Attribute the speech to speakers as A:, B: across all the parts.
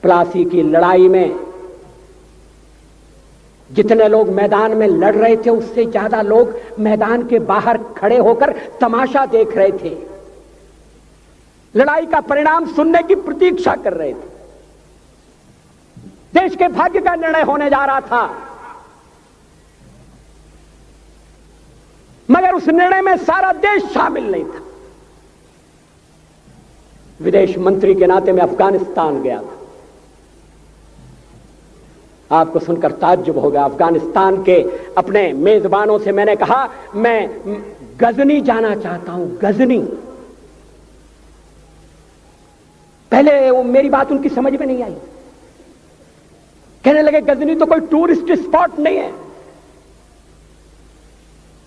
A: प्लासी की लड़ाई में जितने लोग मैदान में लड़ रहे थे उससे ज्यादा लोग मैदान के बाहर खड़े होकर तमाशा देख रहे थे, लड़ाई का परिणाम सुनने की प्रतीक्षा कर रहे थे। देश के भाग्य का निर्णय होने जा रहा था, मगर उस निर्णय में सारा देश शामिल नहीं था। विदेश मंत्री के नाते मैं अफगानिस्तान गया था। आपको सुनकर ताज्जुब होगा, अफगानिस्तान के अपने मेजबानों से मैंने कहा मैं गजनी जाना चाहता हूं, गजनी। पहले वो मेरी बात उनकी समझ में नहीं आई, कहने लगे गजनी तो कोई टूरिस्ट स्पॉट नहीं है,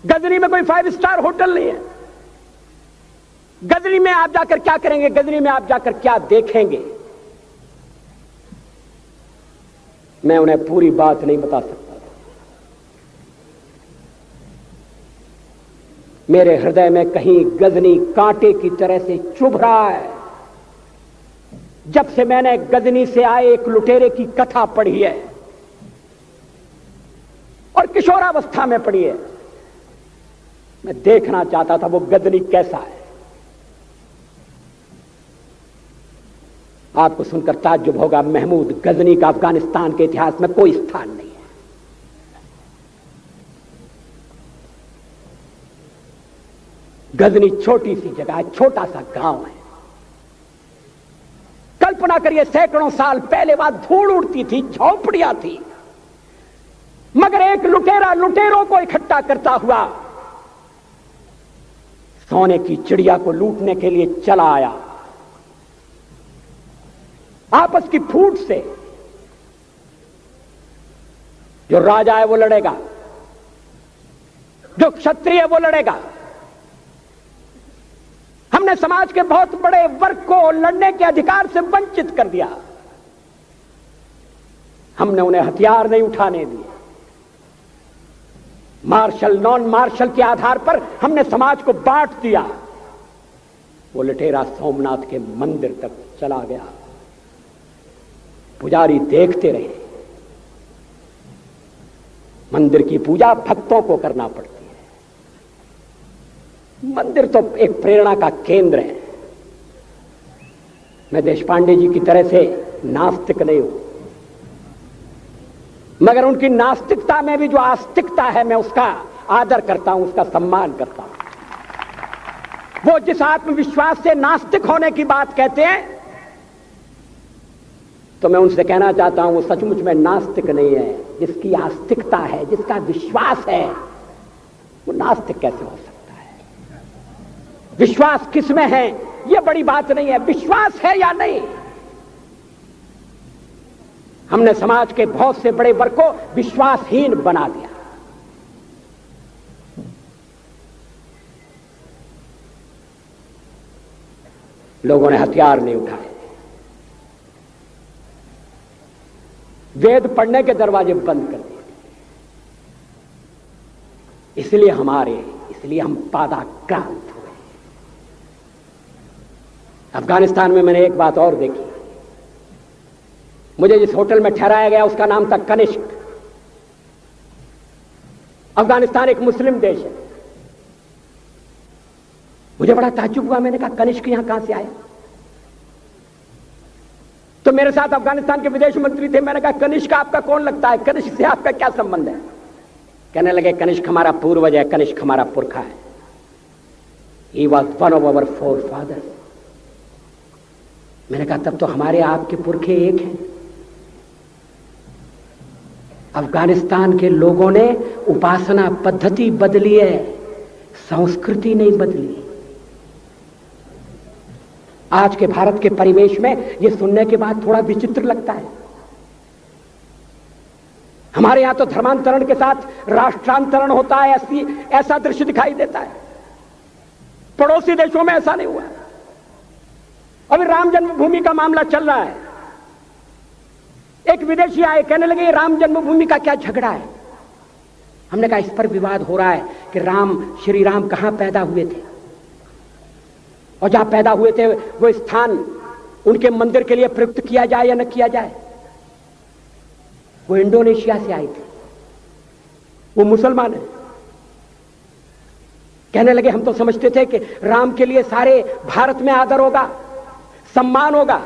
A: गजनी में कोई 5 स्टार होटल नहीं है, गजनी में आप जाकर क्या करेंगे, गजनी में आप जाकर क्या देखेंगे। मैं उन्हें पूरी बात नहीं बता सकता था। मेरे हृदय में कहीं गजनी कांटे की तरह से चुभ रहा है। जब से मैंने गजनी से आए एक लुटेरे की कथा पढ़ी है और किशोरावस्था में पढ़ी है, मैं देखना चाहता था वो गजनी कैसा है। आपको सुनकर ताज्जुब होगा, महमूद गजनी का अफगानिस्तान के इतिहास में कोई स्थान नहीं है। गजनी छोटी सी जगह है, छोटा सा गांव है। कल्पना करिए, सैकड़ों साल पहले वहां धूल उड़ती थी, झोंपड़ियां थी, मगर एक लुटेरा लुटेरों को इकट्ठा करता हुआ सोने की चिड़िया को लूटने के लिए चला आया। आपस की फूट से जो राजा है वो लड़ेगा, जो क्षत्रिय है वो लड़ेगा। हमने समाज के बहुत बड़े वर्ग को लड़ने के अधिकार से वंचित कर दिया। हमने उन्हें हथियार नहीं उठाने दिए। मार्शल नॉन मार्शल के आधार पर हमने समाज को बांट दिया। वो लुटेरा सोमनाथ के मंदिर तक चला गया। पुजारी देखते रहे। मंदिर की पूजा भक्तों को करना पड़ती है। मंदिर तो एक प्रेरणा का केंद्र है। मैं देशपांडे जी की तरह से नास्तिक नहीं हूं, मगर उनकी नास्तिकता में भी जो आस्तिकता है मैं उसका आदर करता हूं, उसका सम्मान करता हूं। वो जिस आत्मविश्वास से नास्तिक होने की बात कहते हैं, तो मैं उनसे कहना चाहता हूं वो सचमुच में नास्तिक नहीं है। जिसकी आस्तिकता है, जिसका विश्वास है, वो नास्तिक कैसे हो सकता है? विश्वास किसमें है ये बड़ी बात नहीं है, विश्वास है या नहीं। हमने समाज के बहुत से बड़े वर्ग को विश्वासहीन बना दिया। लोगों ने हथियार नहीं उठाए, वेद पढ़ने के दरवाजे बंद कर दिए। इसलिए हम पादाक्रांत हुए। अफगानिस्तान में मैंने एक बात और देखी। मुझे जिस होटल में ठहराया गया उसका नाम था कनिष्क। अफगानिस्तान एक मुस्लिम देश है। मुझे बड़ा ताज्जुब हुआ। मैंने कहा कनिष्क यहां कहां से आया? तो मेरे साथ अफगानिस्तान के विदेश मंत्री थे। मैंने कहा कनिष्क आपका कौन लगता है? कनिष्क से आपका क्या संबंध है? कहने लगे कनिष्क हमारा पूर्वज है, कनिष्क हमारा पुरखा है। He was one of our forefathers। मैंने कहा तब तो हमारे आपके पुरखे एक हैं। अफगानिस्तान के लोगों ने उपासना पद्धति बदली है, संस्कृति नहीं बदली। आज के भारत के परिवेश में यह सुनने के बाद थोड़ा विचित्र लगता है। हमारे यहां तो धर्मांतरण के साथ राष्ट्रांतरण होता है, ऐसा दृश्य दिखाई देता है। पड़ोसी देशों में ऐसा नहीं हुआ। अभी राम जन्मभूमि का मामला चल रहा है। एक विदेशी आए, कहने लगे राम जन्मभूमि का क्या झगड़ा है? हमने कहा इस पर विवाद हो रहा है कि श्री राम कहां पैदा हुए थे, और जहां पैदा हुए थे वो स्थान उनके मंदिर के लिए प्रयुक्त किया जाए या न किया जाए। वो इंडोनेशिया से आई थी, वो मुसलमान है। कहने लगे हम तो समझते थे कि राम के लिए सारे भारत में आदर होगा, सम्मान होगा।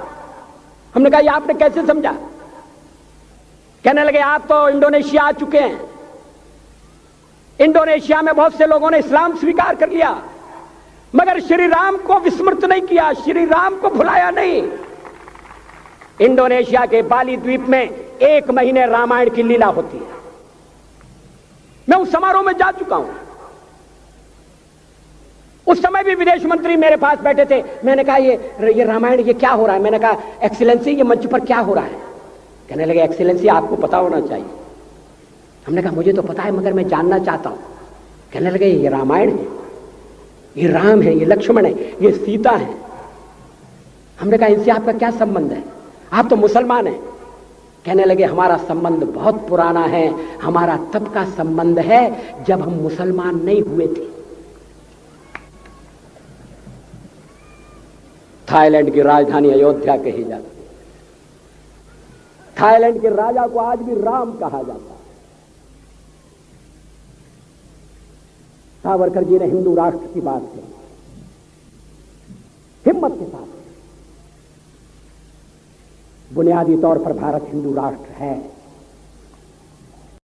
A: हमने कहा ये आपने कैसे समझा? कहने लगे आप तो इंडोनेशिया आ चुके हैं, इंडोनेशिया में बहुत से लोगों ने इस्लाम स्वीकार कर लिया, मगर श्री राम को विस्मृत नहीं किया, श्री राम को भुलाया नहीं। इंडोनेशिया के बाली द्वीप में 1 महीने रामायण की लीला होती है। मैं उस समारोह में जा चुका हूं। उस समय भी विदेश मंत्री मेरे पास बैठे थे। मैंने कहा ये रामायण ये क्या हो रहा है? मैंने कहा एक्सीलेंसी ये मंच पर क्या हो रहा है? कहने लगे एक्सीलेंसी आपको पता होना चाहिए। हमने कहा मुझे तो पता है मगर मैं जानना चाहता हूं। कहने लगे ये रामायण है, ये राम है, ये लक्ष्मण है, ये सीता है। हमने कहा इनसे आपका क्या संबंध है? आप तो मुसलमान हैं। कहने लगे हमारा संबंध बहुत पुराना है, हमारा तब का संबंध है जब हम मुसलमान नहीं हुए थे। थाईलैंड की राजधानी अयोध्या कही जाती है। थाईलैंड के राजा को आज भी राम कहा जाता है। सावरकर जी ने हिंदू राष्ट्र की बात की, हिम्मत के साथ। बुनियादी तौर पर भारत हिंदू राष्ट्र है।